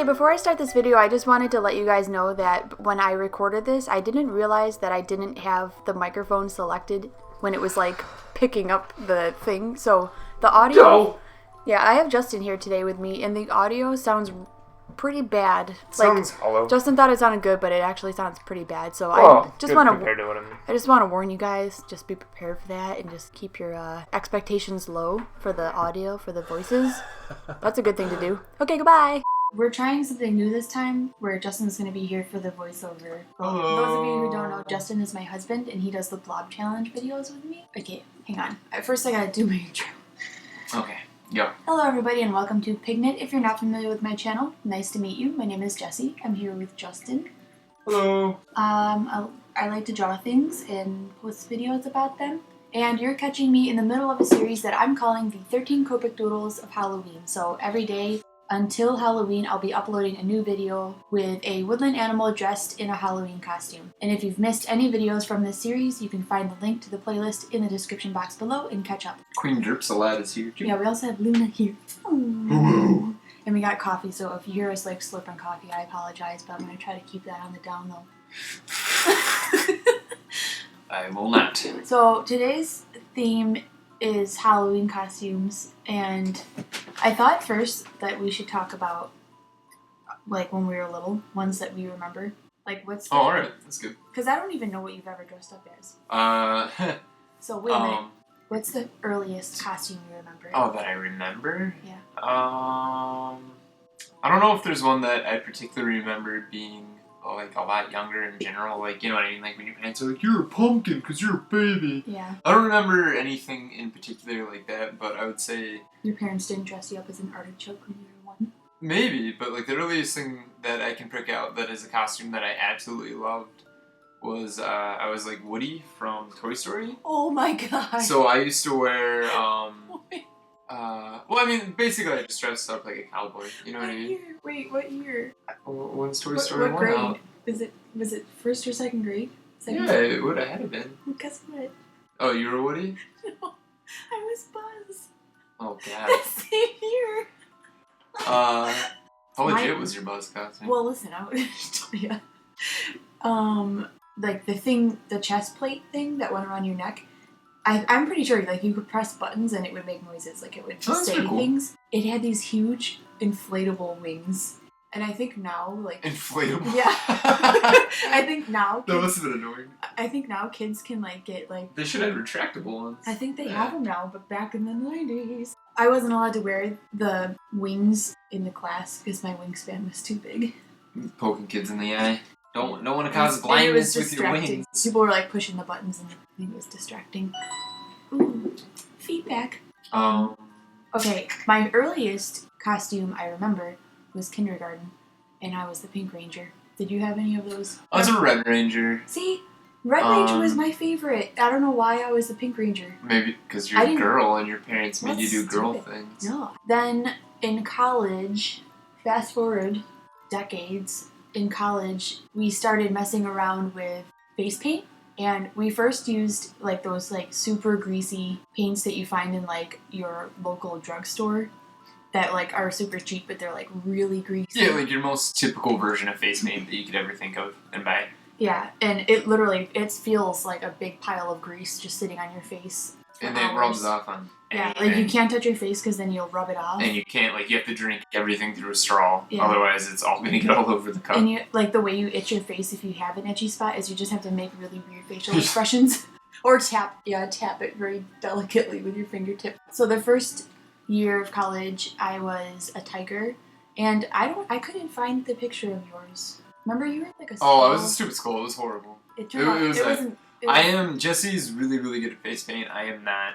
Okay, before I start this video, I just wanted to let you guys know that when I recorded this, I didn't realize that I didn't have the microphone selected when it was like picking up the thing. So the audio... Go! Yeah, I have Justin here today with me, and the audio sounds pretty bad. Sounds hollow. Justin thought it sounded good, but it actually sounds pretty bad. So I just want to warn you guys. Just be prepared for that, and just keep your expectations low for the audio, for the voices. That's a good thing to do. Okay, goodbye. We're trying something new this time, where Justin's going to be here for the voiceover. Hello. Those of you who don't know, Justin is my husband, and he does the Blob Challenge videos with me. Okay, hang on. First, I gotta do my intro. Okay, go. Hello, everybody, and welcome to Pigknit. If you're not familiar with my channel, nice to meet you. My name is Jessie. I'm here with Justin. Hello. I like to draw things and post videos about them. And you're catching me in the middle of a series that I'm calling the 13 Copic Doodles of Halloween. So every day until Halloween, I'll be uploading a new video with a woodland animal dressed in a Halloween costume. And if you've missed any videos from this series, you can find the link to the playlist in the description box below and catch up. Queen Dripsalad is here too. Yeah, we also have Luna here. Ooh. And we got coffee, so if you hear us like slurping coffee, I apologize, but I'm going to try to keep that on the down low. I will not. So today's theme is Halloween costumes, and I thought first that we should talk about like when we were little, ones that we remember. Like what's the... Oh, alright, that's good. Because I don't even know what you've ever dressed up as. So wait a minute. What's the earliest costume you remember? Oh, that I remember? Yeah. I don't know if there's one that I particularly remember being like a lot younger in general, like, you know what I mean, like when your parents are like, you're a pumpkin because you're a baby. Yeah. I don't remember anything in particular like that, but I would say... Your parents didn't dress you up as an artichoke when you were one? Maybe, but like the earliest thing that I can pick out that is a costume that I absolutely loved was, I was like Woody from Toy Story. Oh my god. So I used to wear, well, I mean, basically I just dressed up like a cowboy, you know what I mean? Year? Wait, what year? When's Toy Story 1 what grade? out? Was it first or second grade? Second Yeah, it would have had been. Well, guess what? Oh, you were Woody? No, I was Buzz. Oh, God. Same year. How legit was your Buzz costume? Well, listen, I would tell you. Like the chest plate thing that went around your neck. I'm pretty sure like you could press buttons and it would make noises, like it would say things. It had these huge inflatable wings, and I think now like inflatable. Yeah. I think now. That must have been annoying. I think now kids can like get like. They should have retractable ones. I think they have them now, but back in the 90s, I wasn't allowed to wear the wings in the class because my wingspan was too big. Poking kids in the eye. Don't want to cause blindness with your wings. People were like pushing the buttons and I think it was distracting. Ooh, feedback. Okay, my earliest costume I remember was kindergarten, and I was the Pink Ranger. Did you have any of those? I was a Red Ranger. See? Red Ranger was my favorite. I don't know why I was the Pink Ranger. Maybe because you're a girl and your parents made you do girl things. No. Then in college, fast forward decades, in college, we started messing around with face paint, and we first used like those like super greasy paints that you find in like your local drugstore that like are super cheap, but they're like really greasy. Yeah, like your most typical version of face paint that you could ever think of and buy. Yeah, and it feels like a big pile of grease just sitting on your face. And then it rubs off on anything. Like you can't touch your face because then you'll rub it off. And you can't, like, you have to drink everything through a straw. Yeah. Otherwise, it's all going to get all over the cup. And you, like, the way you itch your face if you have an itchy spot is you just have to make really weird facial expressions. Or tap it very delicately with your fingertip. So the first year of college, I was a tiger. And I couldn't find the picture of yours. Remember, you were like a skull. Oh, I was a stupid skull. It was horrible. It turned out, it wasn't... Jesse's really, really good at face paint. I am not.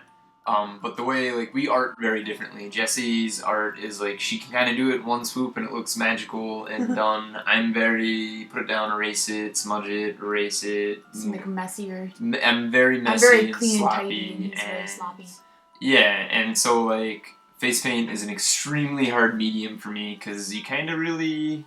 But the way, like, we art very differently. Jesse's art is, like, she can kind of do it in one swoop and it looks magical and done. I'm very, put it down, erase it, smudge it, erase it. It's, like, messier. I'm very messy. I'm very and clean sloppy. and tidy, and he's very sloppy. Yeah, and so, like, face paint is an extremely hard medium for me because you kind of really...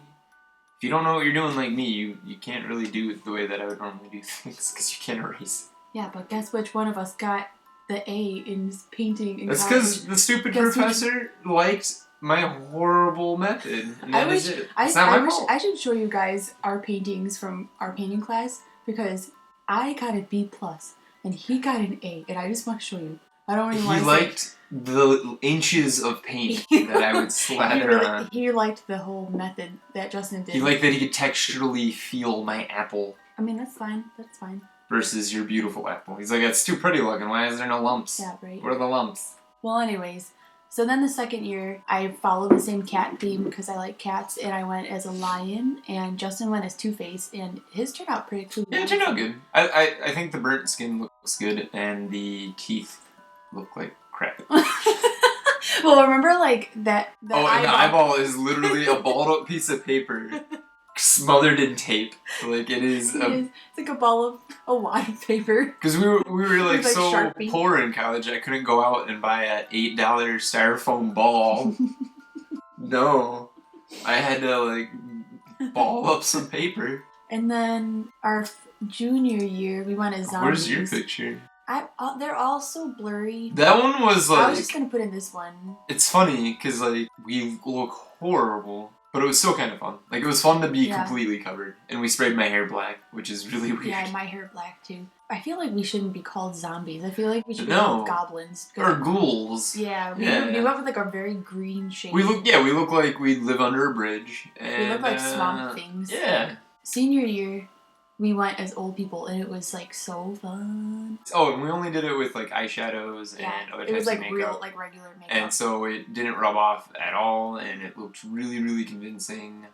If you don't know what you're doing like me, you can't really do it the way that I would normally do things because you can't erase. Yeah, but guess which one of us got the A in painting in That's because the stupid professor liked my horrible method. And that is it. It's not my fault. I should show you guys our paintings from our painting class because I got a B plus and he got an A, and I just want to show you. I don't even want to. He liked the inches of paint that I would slather on. He liked the whole method that Justin did. He liked that he could texturally feel my apple. I mean, that's fine. That's fine. Versus your beautiful apple. He's like, it's too pretty looking. Why is there no lumps? Yeah, right. Where are the lumps? Well, anyways, so then the second year, I followed the same cat theme because I like cats, and I went as a lion, and Justin went as Two-Face, and his turned out pretty cool. Yeah, it turned out good. I think the burnt skin looks good, and the teeth look like crap. Well, remember, like, that and the eyeball is literally a balled up piece of paper smothered in tape. Like, it is. It's like a ball of a wad of paper. Because we were like so Sharpie. poor in college, I couldn't go out and buy an $8 styrofoam ball. No. I had to, like, ball up some paper. And then our junior year, we went as zombies. Where's your picture? They're all so blurry. That one was like... I was just going to put in this one. It's funny, because, like, we look horrible. But it was still kind of fun. Like, it was fun to be completely covered. And we sprayed my hair black, which is really weird. Yeah, my hair black, too. I feel like we shouldn't be called zombies. I feel like we should be called goblins. Or ghouls. Yeah, we went with, like, a very green shade. We look like we live under a bridge. And, we look like swamp things. Yeah. Senior year, we went as old people, and it was, like, so fun. Oh, and we only did it with, like, eyeshadows and other types of makeup. Real, like, regular makeup. And so it didn't rub off at all, and it looked really, really convincing,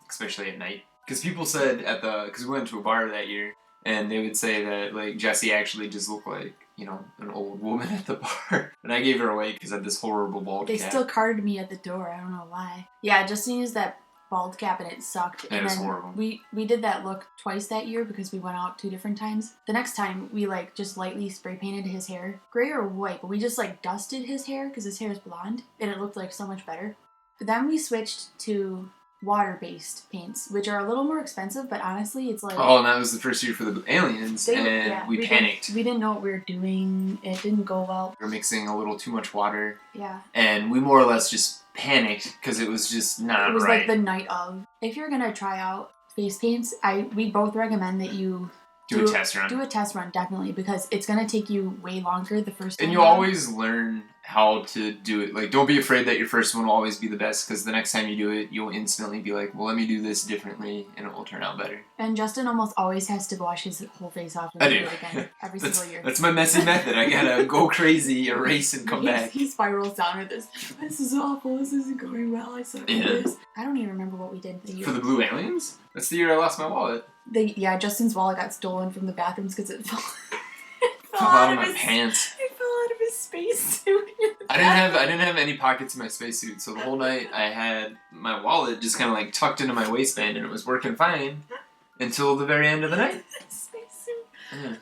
especially at night. Because people said because we went to a bar that year, and they would say that, like, Jessie actually just looked like, you know, an old woman at the bar. And I gave her away because I had this horrible bald cap. They still carded me at the door. I don't know why. Yeah, Justin used that bald cap and it sucked. And it was horrible. We did that look twice that year because we went out 2 different times. The next time we like just lightly spray painted his hair, gray or white, but we just like dusted his hair because his hair is blonde and it looked like so much better. But then we switched to water-based paints, which are a little more expensive, but honestly it's like... Oh, and that was the first year for the aliens, we panicked. We didn't know what we were doing. It didn't go well. We were mixing a little too much water. Yeah. And we more or less just panicked because it was just not right. It was like the night of. If you're going to try out face paints, we both recommend that you... Do a test run. Do a test run, definitely, because it's going to take you way longer the first time. And you always learn how to do it. Like, don't be afraid that your first one will always be the best, because the next time you do it, you'll instantly be like, well, let me do this differently, and it will turn out better. And Justin almost always has to wash his whole face off and do it again every single year. That's my messy method. I gotta go crazy, erase, and come back. He spirals down with this. This is awful. This isn't going well. I suck at this. I don't even remember what we did the year. For the blue aliens? That's the year I lost my wallet. Justin's wallet got stolen from the bathrooms because it fell out of my pants. It fell out of his spacesuit. I didn't have any pockets in my spacesuit, so the whole night I had my wallet just kind of like tucked into my waistband, and it was working fine until the very end of the night. Spacesuit.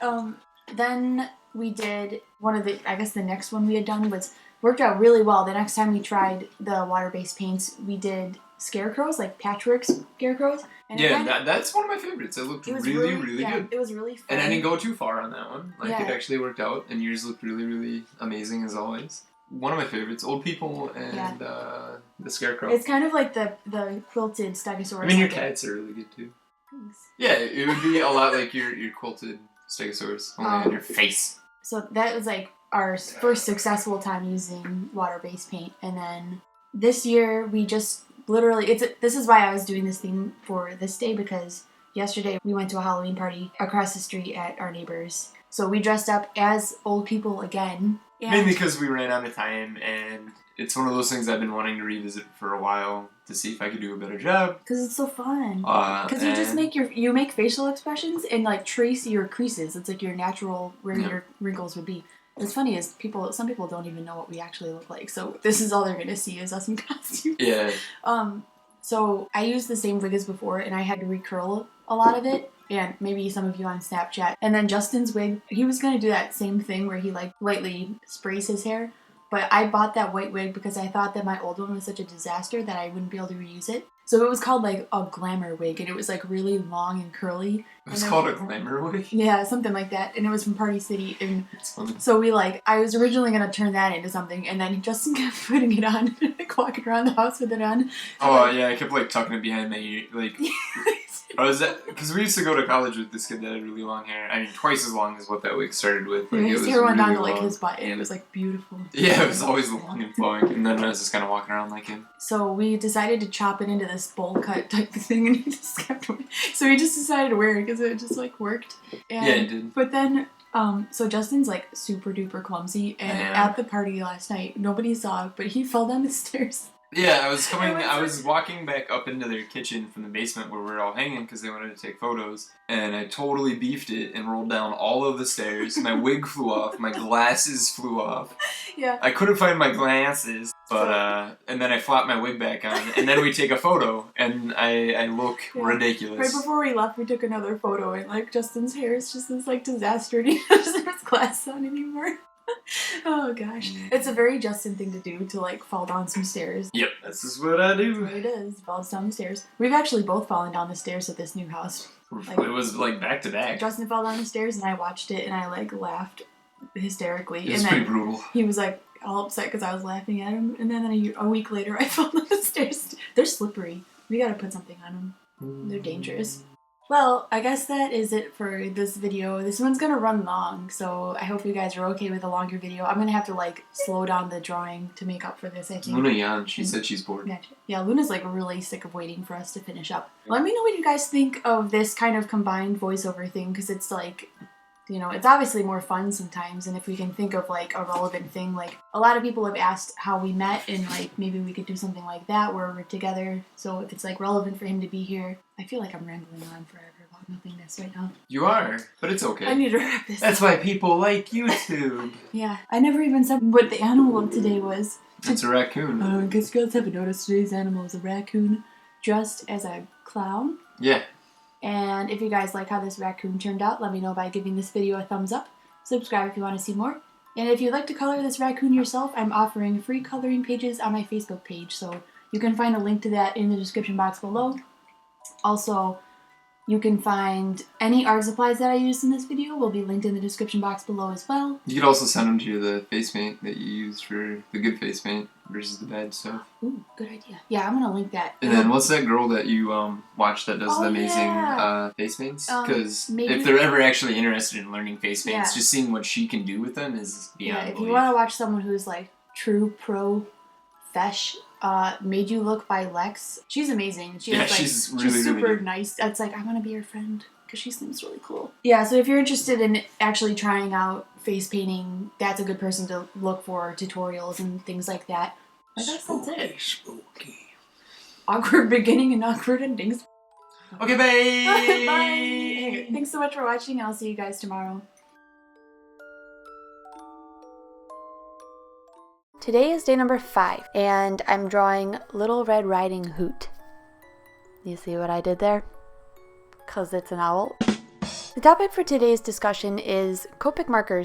Yeah. Then we did the next one we had done worked out really well. The next time we tried the water-based paints, we did scarecrows, like patchwork scarecrows. And that's one of my favorites. It looked really, really good. It was really fun. And I didn't go too far on that one. It actually worked out, and yours looked really, really amazing as always. One of my favorites, old people and the scarecrow. It's kind of like the quilted stegosaurus. I mean, your cats are really good too. Thanks. Yeah, it would be a lot like your quilted stegosaurus, only on your face. So that was like our first successful time using water-based paint, and then this year we just literally this is why I was doing this theme for this day, because yesterday we went to a Halloween party across the street at our neighbors. So we dressed up as old people again. Mainly because we ran out of time, and it's one of those things I've been wanting to revisit for a while to see if I could do a better job. Because it's so fun. Because you just make facial expressions and like trace your creases. It's like your natural where your wrinkles would be. What's funny is some people don't even know what we actually look like, so this is all they're gonna see is us in costumes. Yeah. So I used the same wig as before, and I had to recurl a lot of it, and maybe some of you on Snapchat. And then Justin's wig, he was gonna do that same thing where he like lightly sprays his hair, but I bought that white wig because I thought that my old one was such a disaster that I wouldn't be able to reuse it. So it was called like a glamour wig, and it was like really long and curly. It was called a glamour wig? Yeah, something like that. And it was from Party City. And It's funny. so I was originally going to turn that into something, and then Justin kept putting it on, like walking around the house with it on. Oh, yeah, I kept like tucking it behind my ear. Like, because we used to go to college with this kid that had really long hair. I mean, twice as long as what that wig started with. Like, his hair went down to like his butt, and it was like beautiful. Yeah, it was always long and flowing. And then I was just kind of walking around like him. So we decided to chop it into this bowl cut type of thing, and he just kept. So we just decided to wear it because it just like worked. And, yeah, it did. But then, so Justin's like super duper clumsy, and at the party last night, nobody saw, but he fell down the stairs. Yeah, I was walking back up into their kitchen from the basement where we were all hanging because they wanted to take photos, and I totally beefed it and rolled down all of the stairs. My wig flew off, my glasses flew off. Yeah. I couldn't find my glasses, but and then I flopped my wig back on, and then we take a photo, and I look ridiculous. Right before we left, we took another photo, and like Justin's hair is just this like disaster, and he doesn't have his glasses on anymore. Oh gosh, it's a very Justin thing to do, to like fall down some stairs. Yep, this is what I do. That's what it is. Falls down the stairs. We've actually both fallen down the stairs at this new house. Like, it was like back to back. Justin fell down the stairs, and I watched it, and I like laughed hysterically. It was pretty brutal. He was like all upset because I was laughing at him, and then a week later, I fell down the stairs. They're slippery. We gotta put something on them. They're dangerous. Well, I guess that is it for this video. This one's gonna run long, so I hope you guys are okay with a longer video. I'm gonna have to like slow down the drawing to make up for this, I think. Luna yawned. She said she's bored. Yeah, Luna's like really sick of waiting for us to finish up. Let me know what you guys think of this kind of combined voiceover thing, because it's like, you know, it's obviously more fun sometimes, and if we can think of like a relevant thing, like a lot of people have asked how we met, and like maybe we could do something like that where we're together, so if it's like relevant for him to be here. I feel like I'm rambling on forever about nothingness right now. You are, but it's okay. I need to wrap this That's why people like YouTube. Yeah, I never even said what the animal of today was. It's a raccoon. I guess you guys haven't noticed, today's animal is a raccoon dressed as a clown. Yeah. And if you guys like how this raccoon turned out, let me know by giving this video a thumbs up. Subscribe if you want to see more. And if you'd like to color this raccoon yourself, I'm offering free coloring pages on my Facebook page, so you can find a link to that in the description box below. Also, you can find any art supplies that I used in this video will be linked in the description box below as well. You could also send them to the face paint that you used for the good face paint versus the bad stuff. Ooh, good idea. Yeah, I'm gonna link that. And then what's that girl that you watch that does the amazing face paints? Because if they're ever actually interested in learning face paints, just seeing what she can do with them is beyond belief. If you want to watch someone who's like true pro fesh, Made You Look by Lex. She's amazing. She's super nice. It's like, I want to be her friend because she seems really cool. Yeah, so if you're interested in actually trying out face painting, that's a good person to look for tutorials and things like that. I guess that's it. Spooky. Awkward beginning and awkward endings. Okay, bye! Bye! Thanks so much for watching, and I'll see you guys tomorrow. Today is day number 5, and I'm drawing Little Red Riding Hood. You see what I did there? 'Cause it's an owl. The topic for today's discussion is Copic markers.